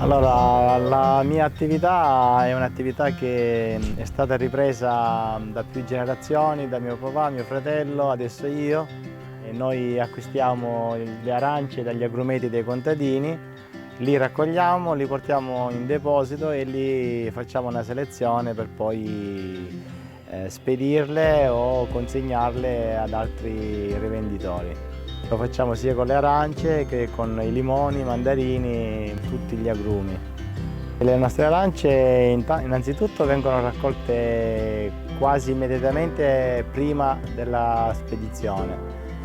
Allora, la mia attività è un'attività che è stata ripresa da più generazioni, da mio papà, mio fratello, adesso io. E noi acquistiamo le arance dagli agrumeti dei contadini, li raccogliamo, li portiamo in deposito e lì facciamo una selezione per poi spedirle o consegnarle ad altri rivenditori. Lo facciamo sia con le arance che con i limoni, i mandarini, tutti gli agrumi. Le nostre arance innanzitutto vengono raccolte quasi immediatamente prima della spedizione,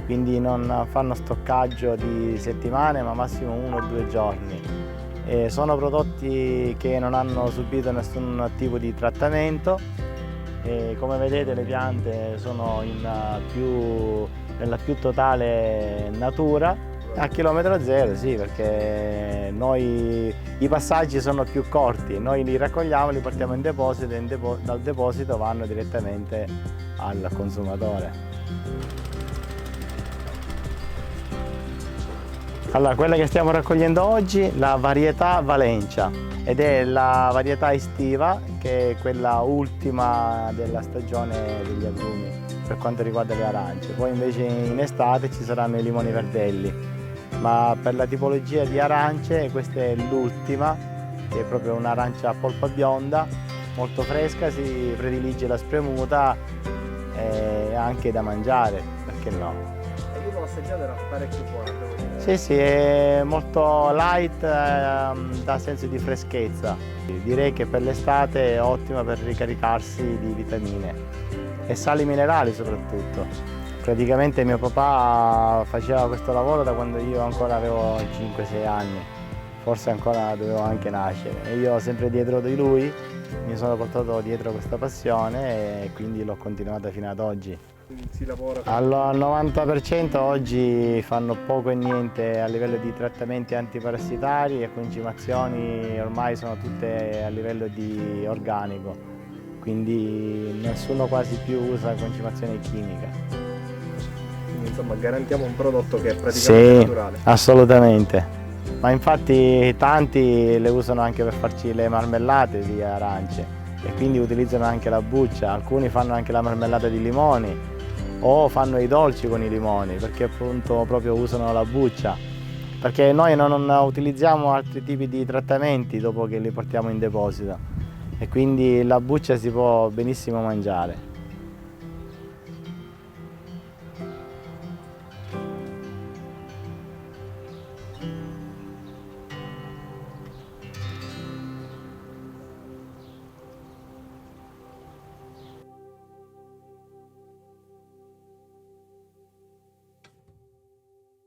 quindi non fanno stoccaggio di settimane ma massimo 1 o 2 giorni. E sono prodotti che non hanno subito nessun tipo di trattamento e come vedete le piante sono nella più totale natura, a chilometro zero, sì, perché i passaggi sono più corti, noi li raccogliamo, li portiamo in deposito e dal deposito vanno direttamente al consumatore. Allora, quella che stiamo raccogliendo oggi, la varietà Valencia, ed è la varietà estiva, che è quella ultima della stagione degli agrumi per quanto riguarda le arance. Poi invece in estate ci saranno i limoni verdelli, ma per la tipologia di arance questa è l'ultima, che è proprio un'arancia a polpa bionda, molto fresca, si predilige la spremuta e anche da mangiare, perché no? Io l'ho assaggiata, era parecchio buona, devo dire. Sì, sì, è molto light, dà senso di freschezza. Direi che per l'estate è ottima per ricaricarsi di vitamine e sali minerali soprattutto. Praticamente mio papà faceva questo lavoro da quando io ancora avevo 5-6 anni, forse ancora dovevo anche nascere. E io sempre dietro di lui mi sono portato dietro questa passione e quindi l'ho continuata fino ad oggi. Si lavora Al 90% oggi fanno poco e niente a livello di trattamenti antiparassitari e concimazioni ormai sono tutte a livello di organico, quindi nessuno quasi più usa concimazione chimica. quindi insomma garantiamo un prodotto che è praticamente Sì, naturale. assolutamente. Ma infatti tanti le usano anche per farci le marmellate di arance e quindi utilizzano anche la buccia, alcuni fanno anche la marmellata di limoni o fanno i dolci con i limoni perché appunto proprio usano la buccia, perché noi non utilizziamo altri tipi di trattamenti dopo che li portiamo in deposito e quindi la buccia si può benissimo mangiare.